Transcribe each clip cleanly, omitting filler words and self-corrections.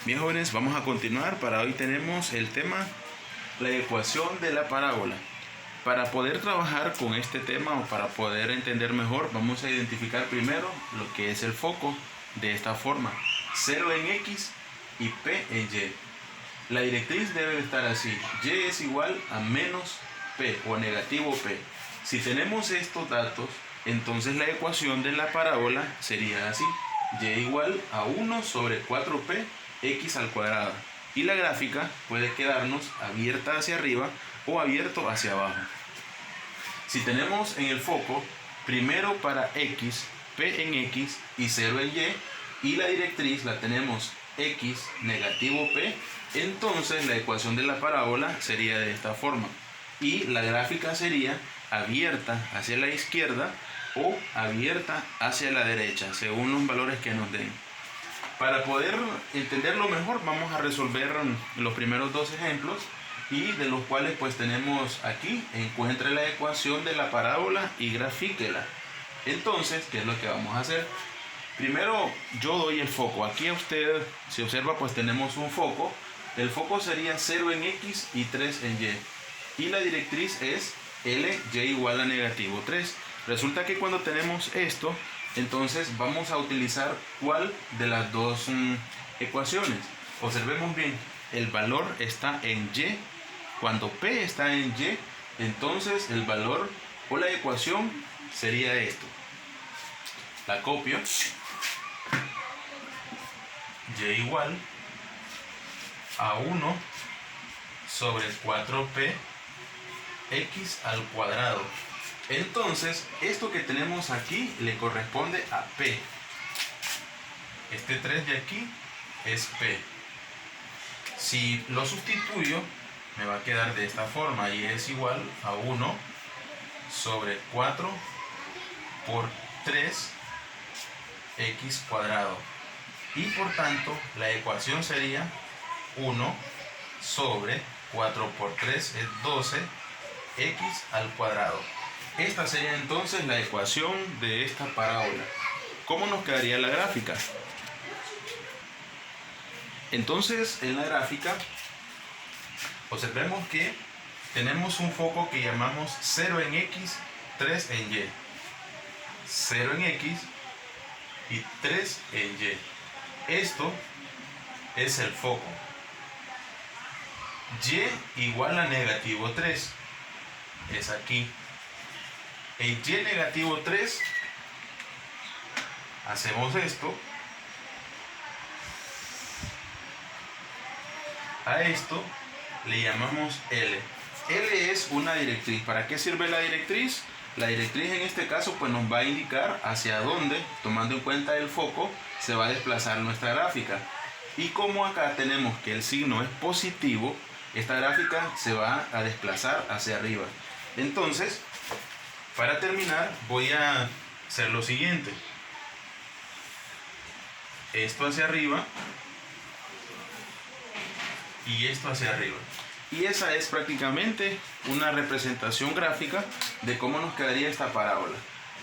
Bien, jóvenes, vamos a continuar. Para hoy tenemos el tema, la ecuación de la parábola. Para poder trabajar con este tema o para poder entender mejor, vamos a identificar primero lo que es el foco de esta forma: 0 en X y P en Y. La directriz debe estar así: Y es igual a menos P o negativo P. Si tenemos estos datos, entonces la ecuación de la parábola sería así: Y igual a 1 sobre 4P X al cuadrado. Y la gráfica puede quedarnos abierta hacia arriba o abierto hacia abajo. Si tenemos en el foco, primero para X, P en X y 0 en Y, y la directriz la tenemos X negativo P, entonces la ecuación de la parábola sería de esta forma. Y la gráfica sería abierta hacia la izquierda o abierta hacia la derecha, según los valores que nos den. Para poder entenderlo mejor, vamos a resolver los primeros dos ejemplos, y de los cuales pues tenemos aquí: encuentre la ecuación de la parábola y grafíquela. Entonces, ¿qué es lo que vamos a hacer? Primero yo doy el foco. Aquí usted, si observa, pues tenemos un foco. El foco sería 0 en X y 3 en Y. Y la directriz es L, Y igual a negativo 3. Resulta que cuando tenemos esto, entonces vamos a utilizar ¿cuál de las dos ecuaciones? Observemos bien, el valor está en Y. Cuando P está en Y, entonces el valor o la ecuación sería esto. La copio. Y igual a 1 sobre 4P X al cuadrado. Entonces, esto que tenemos aquí le corresponde a P. Este 3 de aquí es P. Si lo sustituyo, me va a quedar de esta forma: y es igual a 1 sobre 4 por 3 X cuadrado. Y por tanto, la ecuación sería 1 sobre 4 por 3 es 12 X al cuadrado. Esta sería entonces la ecuación de esta parábola. ¿Cómo nos quedaría la gráfica? Entonces, en la gráfica, observemos que tenemos un foco que llamamos 0 en X, 3 en Y. 0 en X y 3 en Y. Esto es el foco. Y igual a negativo 3. Es aquí. En Y negativo 3 hacemos esto. A esto le llamamos L. L es una directriz. ¿Para qué sirve la directriz? La directriz en este caso pues nos va a indicar hacia dónde, tomando en cuenta el foco, se va a desplazar nuestra gráfica. Y como acá tenemos que el signo es positivo, esta gráfica se va a desplazar hacia arriba. Entonces, para terminar, voy a hacer lo siguiente: esto hacia arriba y esto hacia arriba. Y esa es prácticamente una representación gráfica de cómo nos quedaría esta parábola.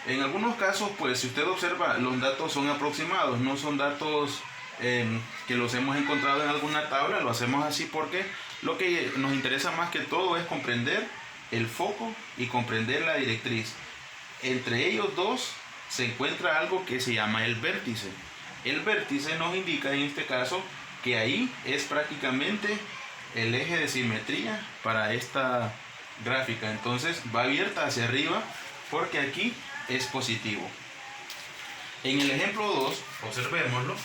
En algunos casos, pues si usted observa, los datos son aproximados, no son datos que los hemos encontrado en alguna tabla. Lo hacemos así porque lo que nos interesa más que todo es comprender el foco y comprender la directriz. Entre ellos dos se encuentra algo que se llama el vértice. El vértice nos indica en este caso que ahí es prácticamente el eje de simetría para esta gráfica. Entonces va abierta hacia arriba porque aquí es positivo. En el ejemplo 2, observémoslo.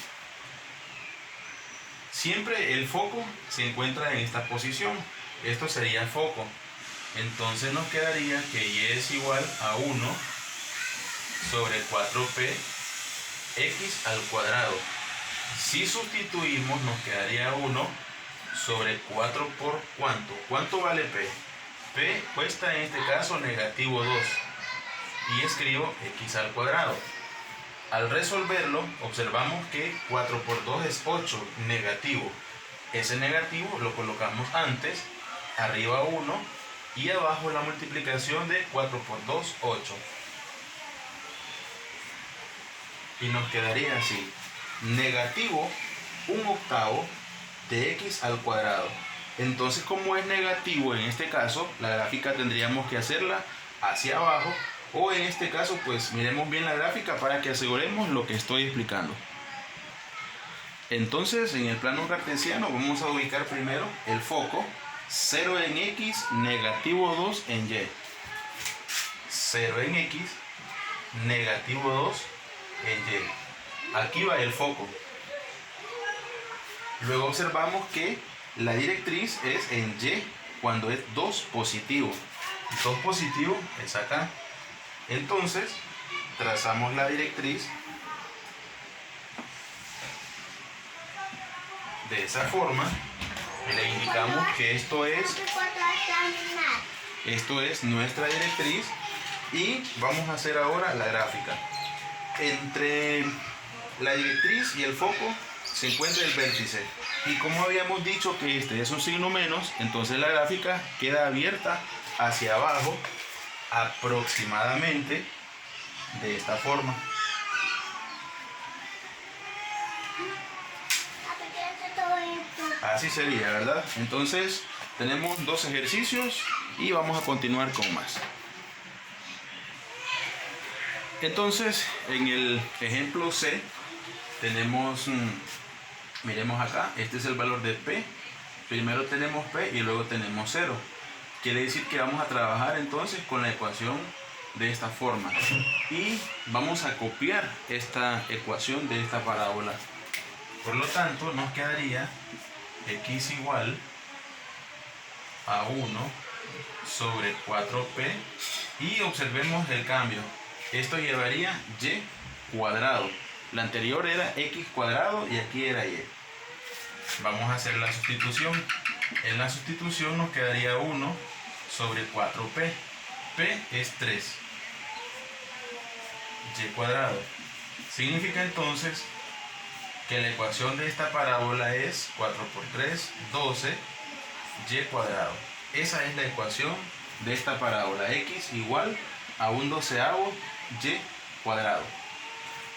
Siempre el foco se encuentra en esta posición. Esto sería el foco. Entonces nos quedaría que Y es igual a 1 sobre 4P X al cuadrado. Si sustituimos, nos quedaría 1 sobre 4 por ¿cuánto? ¿Cuánto vale P? P cuesta en este caso negativo 2. Y escribo X al cuadrado. Al resolverlo, observamos que 4 por 2 es 8, negativo. Ese negativo lo colocamos antes, arriba 1, y abajo la multiplicación de 4 por 2, 8. Y nos quedaría así: negativo un octavo de x al cuadrado. Entonces, como es negativo en este caso, la gráfica tendríamos que hacerla hacia abajo, o en este caso pues miremos bien la gráfica para que aseguremos lo que estoy explicando. Entonces, en el plano cartesiano vamos a ubicar primero el foco, 0 en x, negativo 2 en y. 0 en x, negativo 2 en y. Aquí va el foco. Luego observamos que la directriz es en y cuando es 2 positivo. 2 positivo es acá. Entonces, trazamos la directriz de esa forma. Le indicamos que esto es nuestra directriz y vamos a hacer ahora la gráfica. Entre la directriz y el foco se encuentra el vértice, y como habíamos dicho que este es un signo menos, entonces la gráfica queda abierta hacia abajo aproximadamente de esta forma. Así sería, ¿verdad? Entonces tenemos 2 ejercicios y vamos a continuar con más. Entonces, en el ejemplo C tenemos, miremos acá, este es el valor de P. Primero tenemos P y luego tenemos 0. Quiere decir que vamos a trabajar entonces con la ecuación de esta forma. Y vamos a copiar esta ecuación de esta parábola. Por lo tanto, nos quedaría x igual a 1 sobre 4p. Y observemos el cambio. Esto llevaría y cuadrado. La anterior era x cuadrado y aquí era y. Vamos a hacer la sustitución. En la sustitución nos quedaría 1 sobre 4p. P es 3. Y cuadrado. Significa entonces que la ecuación de esta parábola es 4 por 3, 12, y cuadrado. Esa es la ecuación de esta parábola. X igual a un doceavo y cuadrado.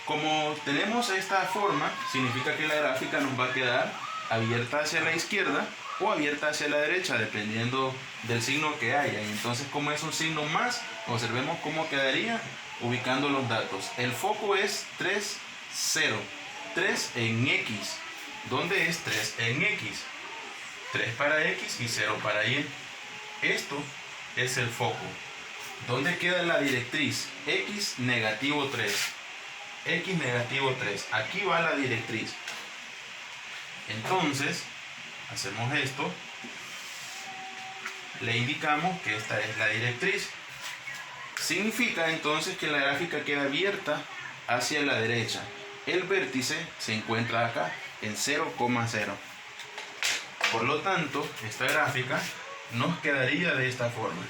Como tenemos esta forma, significa que la gráfica nos va a quedar abierta hacia la izquierda o abierta hacia la derecha, dependiendo del signo que haya. Y entonces, como es un signo más, observemos cómo quedaría ubicando los datos. El foco es 3, 0. 3 en x. ¿Dónde es 3 en x? 3 para x y 0 para y. Esto es el foco. ¿Dónde queda la directriz? X negativo 3. X negativo 3. Aquí va la directriz. Entonces, hacemos esto. Le indicamos que esta es la directriz. Significa entonces que la gráfica queda abierta hacia la derecha. El vértice se encuentra acá en 0,0. Por lo tanto, esta gráfica nos quedaría de esta forma.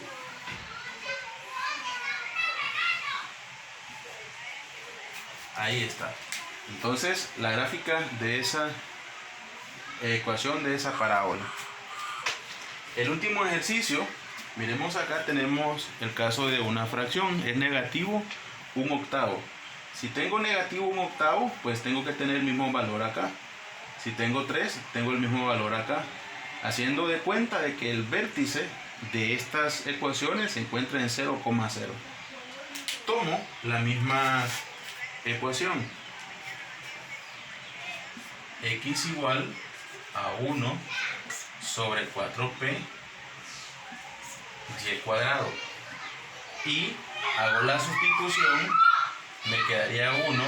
Ahí está. Entonces, la gráfica de esa ecuación de esa parábola. El último ejercicio, miremos acá, tenemos el caso de una fracción, es negativo un octavo. Si tengo negativo un octavo, pues tengo que tener el mismo valor acá. Si tengo 3, tengo el mismo valor acá. Haciendo de cuenta de que el vértice de estas ecuaciones se encuentra en 0,0. Tomo la misma ecuación. X igual a 1 sobre 4p y cuadrado. Y hago la sustitución. Me quedaría 1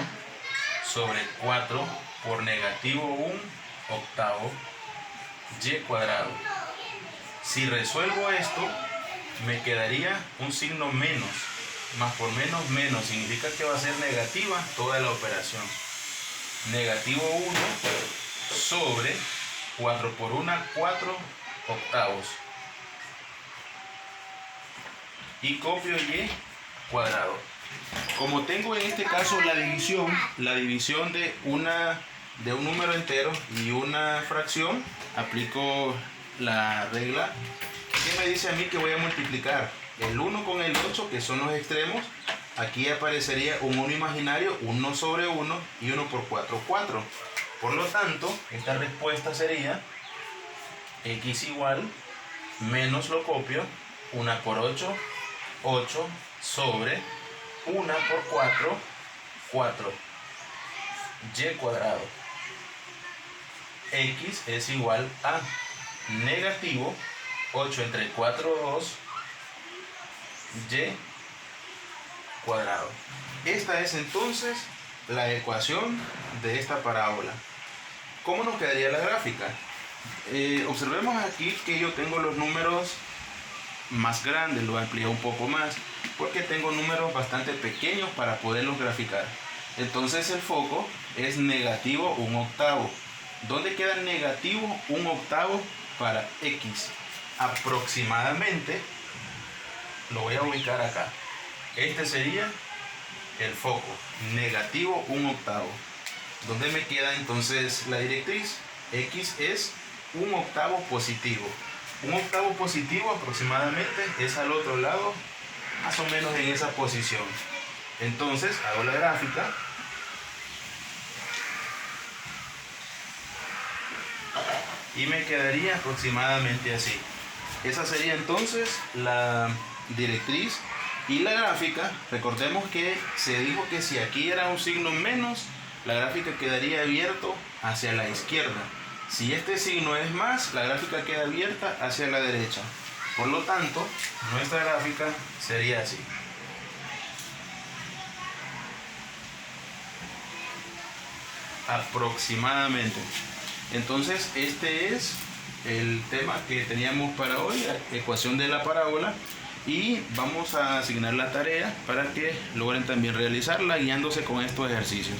sobre 4 por negativo 1 octavo y cuadrado. Si resuelvo esto, me quedaría un signo menos. Más por menos, menos. Significa que va a ser negativa toda la operación. Negativo 1 sobre 4 por 1, 4 octavos. Y copio y cuadrado. Como tengo en este caso la división de un número entero y una fracción, aplico la regla que me dice a mí que voy a multiplicar el 1 con el 8, que son los extremos. Aquí aparecería un 1 imaginario, 1 sobre 1 y 1 por 4, 4. Por lo tanto, esta respuesta sería x igual, menos lo copio, 1 por 8, 8 sobre 1 por 4, 4, y cuadrado. X es igual a negativo 8 entre 4, 2, y cuadrado. Esta es entonces la ecuación de esta parábola. ¿Cómo nos quedaría la gráfica? Observemos aquí que yo tengo los números más grandes, lo amplié un poco más, porque tengo números bastante pequeños para poderlos graficar. Entonces el foco es negativo 1/8. ¿Dónde queda negativo 1/8 para x? Aproximadamente, lo voy a ubicar acá. Este sería el foco, negativo 1/8. ¿Dónde me queda entonces la directriz? X es 1/8 positivo. 1/8 positivo aproximadamente es al otro lado, más o menos en esa posición. Entonces hago la gráfica. Y me quedaría aproximadamente así. Esa sería entonces la directriz y la gráfica. Recordemos que se dijo que si aquí era un signo menos, la gráfica quedaría abierto hacia la izquierda. Si este signo es más, la gráfica queda abierta hacia la derecha. Por lo tanto, nuestra gráfica sería así. Aproximadamente. Entonces, este es el tema que teníamos para hoy, la ecuación de la parábola. Y vamos a asignar la tarea para que logren también realizarla guiándose con estos ejercicios.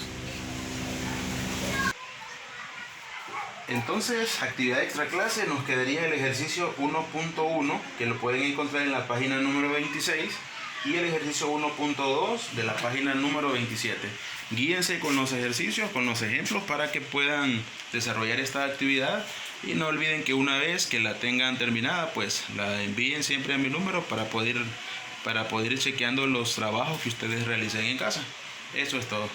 Entonces, actividad extra clase, nos quedaría el ejercicio 1.1, que lo pueden encontrar en la página número 26, y el ejercicio 1.2 de la página número 27. Guíense con los ejercicios, con los ejemplos, para que puedan desarrollar esta actividad, y no olviden que una vez que la tengan terminada, pues la envíen siempre a mi número para poder ir chequeando los trabajos que ustedes realicen en casa. Eso es todo.